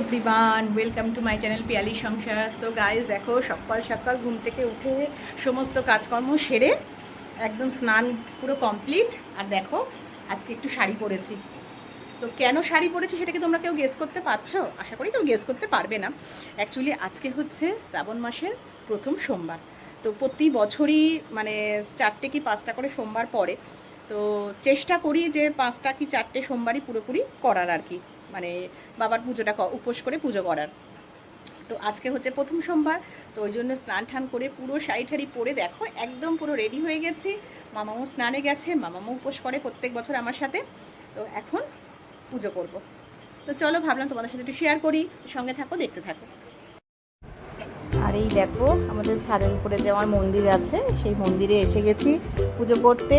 Everyone, welcome to my channel Piyali সংসার। তো guys দেখো, সকাল সকাল ঘুম থেকে উঠে সমস্ত কাজকর্ম সেরে একদম স্নান পুরো কমপ্লিট। আর দেখো আজকে একটু শাড়ি পরেছি। তো কেন শাড়ি পরেছি সেটা কি তোমরা কেউ গেস করতে পারছো? আশা করি কেউ গেস করতে পারবে না। অ্যাকচুয়ালি আজকে হচ্ছে শ্রাবণ মাসের প্রথম সোমবার। তো প্রতি বছরই মানে 4টে কি 5টা করে সোমবার পড়ে। তো চেষ্টা করি যে 5টা কি 4টে সোমবারই পুরোপুরি করার আর কি, মানে বাবার পুজোটা উপোস করে পুজো করার। তো আজকে হচ্ছে প্রথম সোমবার, তো ওই জন্য স্নান টান করে পুরো শাড়ি ঠাড়ি পরে দেখো একদম পুরো রেডি হয়ে গেছি। মামামও স্নানে গেছে, মামামও উপোস করে প্রত্যেক বছর আমার সাথে। তো এখন পুজো করব। তো চলো, ভাবলাম তোমাদের সাথে একটু শেয়ার করি, সঙ্গে থাকো, দেখতে থাকো। আর এই দেখো আমাদের ছাদের উপরে যে আমার মন্দির আছে, সেই মন্দিরে এসে গেছি পুজো করতে।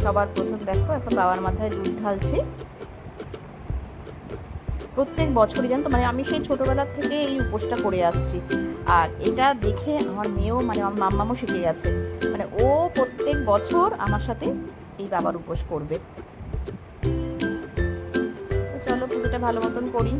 সবার প্রথম দেখো এখন বাবার মাথায় দুধ ঢালছি। প্রত্যেক বছরই জানো তো, মানে আমি সেই ছোটোবেলার থেকে এই উপোসটা করে আসছি। আর এটা দেখে আমার মেয়েও, মানে আমার মাম্মামও শিখে গেছে, মানে ও প্রত্যেক বছর আমার সাথে এই বাবার উপোস করবে। তো চলো পুজোটা ভালো মতন করি।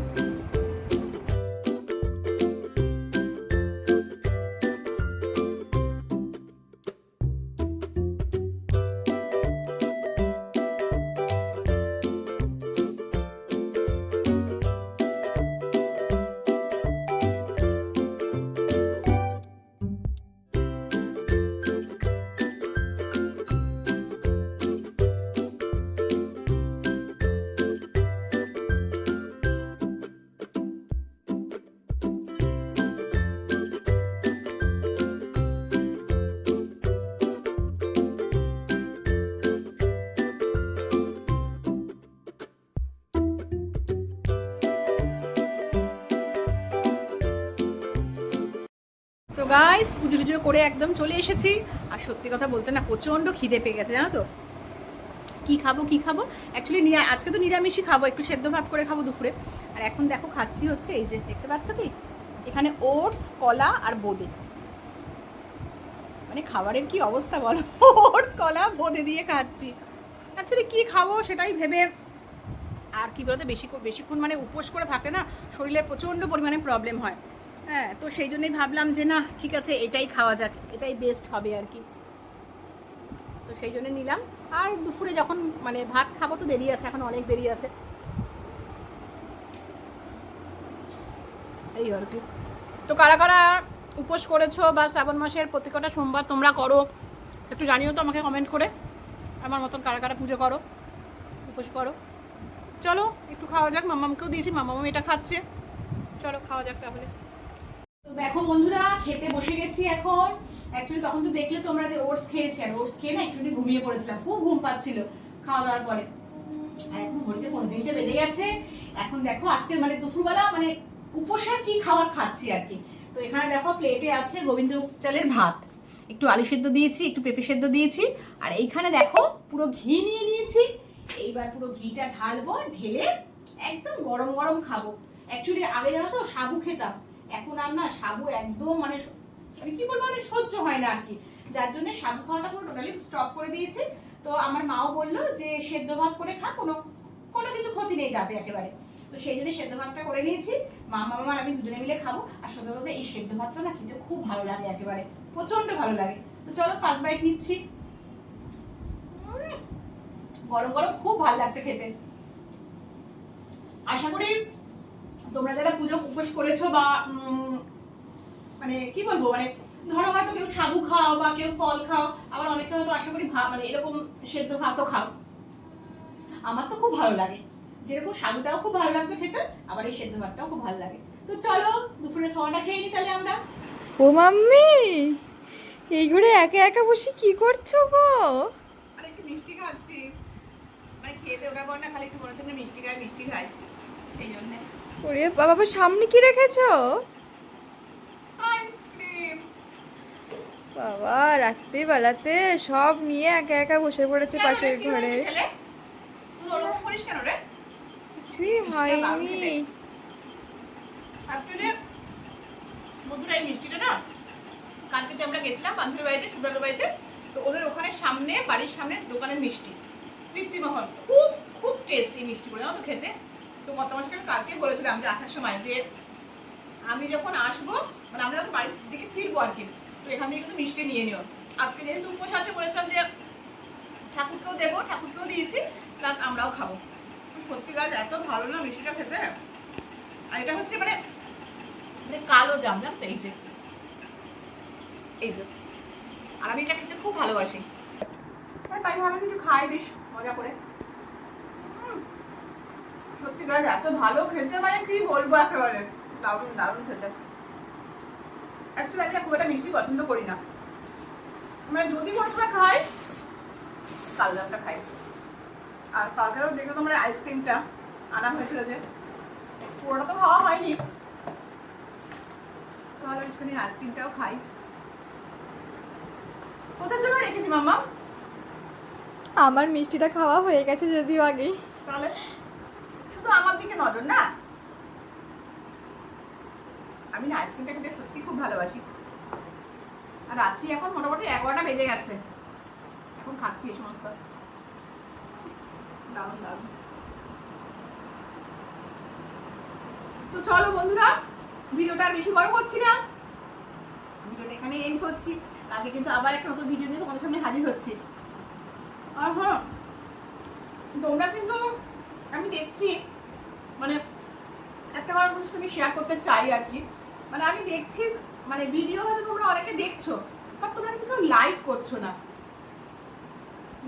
সো গাইস, পুজো টুজো করে একদম চলে এসেছি। আর সত্যি কথা বলতে না, প্রচণ্ড খিদে পেয়ে গেছে জানো তো। কি খাবো অ্যাকচুয়ালি আজকে তো নিরামিষই খাবো, একটু সেদ্ধ ভাত করে খাবো দুপুরে। আর এখন দেখো খাচ্ছি হচ্ছে এই যে দেখতে পাচ্ছ কি, এখানে ওটস, কলা আর বোঁদে। মানে খাবারের কি অবস্থা বলো, ওটস কলা বোঁদে দিয়ে খাচ্ছি। অ্যাকচুয়ালি কি খাবো সেটাই ভেবে, আর কি বলতো বেশিক্ষণ মানে উপোস করে থাকলে না শরীরের প্রচণ্ড পরিমাণে প্রবলেম হয়। হ্যাঁ, তো সেই জন্যই ভাবলাম যে না ঠিক আছে, এটাই খাওয়া যাক, এটাই বেস্ট হবে আর কি। তো সেই জন্য নিলাম। আর দুপুরে যখন মানে ভাত খাবো তো দেরি আছে, এখন অনেক দেরি আছে, এই আর কি। তো কারা কারা উপোস করেছো বা শ্রাবণ মাসের প্রত্যেকটা সোমবার তোমরা করো একটু জানিও তো আমাকে কমেন্ট করে। আমার মতন কারা কারা পুজো করো, উপোস করো। চলো একটু খাওয়া যাক, মামামকেও দিয়েছি, মামাম এটা খাচ্ছে। চলো খাওয়া যাক তাহলে। তো দেখো বন্ধুরা, খেতে বসে গেছি এখন। অ্যাকচুয়ালি তখন তো দেখলে তোমরা যে ওটস খেয়েছি, আর ওটস খেয়ে না একটু ঘুমিয়ে পড়েছিলাম, খুব ঘুম পাচ্ছিল খাওয়া দাওয়ার পরে। আর এখন ঘড়িতে 15টা বেজে গেছে। এখন দেখো আজকে মানে দুপুরবেলা মানে উপোসের কি খাবার খাচ্ছি আর কি। তো এখানে দেখো প্লেটে আছে গোবিন্দ চালের ভাত, একটু আলু সেদ্ধ দিয়েছি, একটু পেঁপে সেদ্ধ দিয়েছি। আর এইখানে দেখো পুরো ঘি নিয়ে নিয়েছি। এইবার পুরো ঘিটা ঢালবো, ঢেলে একদম গরম গরম খাবো। অ্যাকচুয়ালি আগে জানো তো সাবু খেতাম, এখন আর না সাবু একদম মানে কি বলবো, মানে সহ্য হয় না আর কি। যার জন্য সাবু খাওয়াটা পুরো টোটালি স্টপ করে দিয়েছি। তো আমার মাও বললো যে সেদ্ধ ভাত করে খা, কোনো কিছু ক্ষতি নেই তাতে একেবারে। তো সেই জন্য সেদ্ধ ভাতটা করে নিয়েছি, মামা আর আমি দুজনে মিলে খাবো। আর সত্যি বলতে এই সেদ্ধ ভাতটা না খেতে খুব ভালো লাগে, একেবারে প্রচন্ড ভালো লাগে। তো চলো ফার্স্ট বাইট নিচ্ছি। গরম গরম খুব ভালো লাগছে খেতে। আশা করি তোমরা যারা পুজো উপোস করেছো বা মানে কি বলবো, মানে ধরো হয়তো কেউ সাবু খাও বা কেউ ফল খাও, আবার অনেকে হয়তো আশা করি মানে এরকম সেদ্ধ ভাতও খাও। আমার তো খুব ভালো লাগে, যেরকম সাবুটাও খুব ভালো লাগতো খেতে, আবার এই সেদ্ধ ভাতটাও খুব ভালো লাগে। তো চলো দুপুরের খাওয়াটা খেয়ে নি তাহলে আমরা। ও মাম্মি, এই ঘরে একা একা বসে কি করছো গো? আর একটু মিষ্টি খাচ্ছি, মানে খেয়ে দেওয়ার পর না খালি একটু মনে হচ্ছে মিষ্টি খাই সেই জন্য। ওরে বাবা, সামনে কি রেখেছো? আইসক্রিম। বাবা রাত্রি বেলাতে সব নিয়ে একা একা বসে পড়েছে পাশের ঘরে। তুই ওরকম করিস কেন রে? কিছুই হয়নি। আসলে বন্ধুরা এই মিষ্টিটা না, কালকে যে আমরা গেছিলাম বান্ধবীর বাড়িতে, সুব্রত বাড়িতে, তো ওদের ওখানে সামনে বাড়ির সামনে দোকানের মিষ্টি তৃপ্তিমহল, খুব খুব টেস্টি মিষ্টি করে জানো তো খেতে। তো গত মাসে আমি কালকে বলেছিলাম যে আসার সময় যে আমি যখন আসবো মানে আমরা যখন বাড়ির দিকে ফিরবো আর কি, তো এখান থেকে কিন্তু মিষ্টি নিয়ে নিও। আজকে যেহেতু উপোস আছে বলেছিলাম যে ঠাকুরকেও দেবো, ঠাকুরকেও দিয়েছি, প্লাস আমরাও খাবো। সত্যি গাছ এত ভালো না মিষ্টিটা খেতে। আর এটা হচ্ছে মানে কালো জাম, জানো তো, এই যে আর আমি এটা খেতে খুব ভালোবাসি, তাই ভাবলাম কিছু খাই বেশ মজা করে। সত্যি গাছ এত ভালো খেতে, মানে কি বলবো, একেবারে দারুণ দারুণ খেতে। অ্যাকচুয়ালি আমি খুব একটা মিষ্টি পছন্দ করি না, মানে যদি কোনো সময় খাই কালো জামটা খাই। আর কালকেও দেখো তোমার আইসক্রিমটা আনা হয়েছিল, যে পুরোটা তো খাওয়া হয়নি, তাহলে একটুখানি আইসক্রিমটাও খাই। কোথার জন্য রেখেছি মাম্মা? আমার মিষ্টিটা খাওয়া হয়ে গেছে যদিও আগেই। তাহলে শুধু আমার দিকে নজর না, আমি না আইসক্রিমটা খেতে সত্যি খুব ভালোবাসি। আর রাত্রি এখন মোটামুটি 11টা বেজে গেছে, এখন খাচ্ছি এই সমস্ত। দারুণ দারুণ। তো চলো বন্ধুরা, ভিডিওটা আর বেশি বড় করছি না, ভিডিওটা এখানে এন্ড করছি। কালকে কিন্তু আবার একটা নতুন ভিডিও নিয়ে তোমাদের সামনে হাজির হচ্ছি। আর হ্যাঁ, তোমরা কিন্তু, আমি দেখছি মানে একটা কথা তোমাদের সাথে আমি শেয়ার করতে চাই আর কি, মানে আমি দেখছি মানে ভিডিও হয়তো তোমরা অনেকে দেখছো, বাট তোমরা কিন্তু কেউ লাইক করছো না।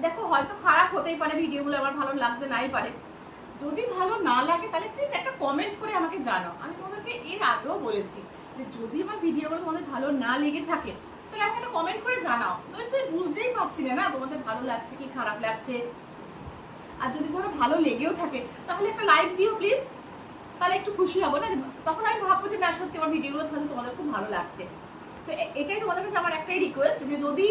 দেখো হয়তো খারাপ হতেই পারে, ভিডিওগুলো আমার ভালো লাগতে নাই পারে, যদি ভালো না লাগে তাহলে প্লিজ একটা কমেন্ট করে আমাকে জানাও। আমি তোমাদেরকে এর আগেও বলেছি যে যদি আমার ভিডিওগুলো তোমাদের ভালো না লেগে থাকে তাহলে আমাকে একটা কমেন্ট করে জানাও। তো বুঝতেই পারছি না তোমাদের ভালো লাগছে কি খারাপ লাগছে। আর যদি ধরো ভালো লেগেও থাকে তাহলে একটা লাইক দিও প্লিজ, তাহলে একটু খুশি হবো না, তখন আমি ভাববো যে না সত্যি আমার ভিডিওগুলো হয়তো তোমাদের খুব ভালো লাগছে। তো এটাই তোমাদের কাছে আমার একটাই রিকোয়েস্ট, যে যদি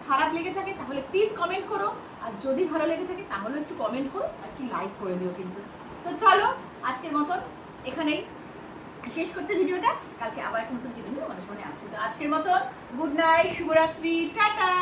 খারাপ লেগে থাকে তাহলে প্লিজ কমেন্ট করো, আর যদি ভালো লেগে থাকে তাহলে একটু কমেন্ট করো আর একটু লাইক করে দিও কিন্তু। তো চলো আজকের মতন এখানেই শেষ করছি ভিডিওটা, কালকে আবার একটা নতুন ভিডিও নিয়ে তোমাদের সামনে আসছি। তো আজকের মতন গুড নাইট, শুভরাত্রি, টাটা।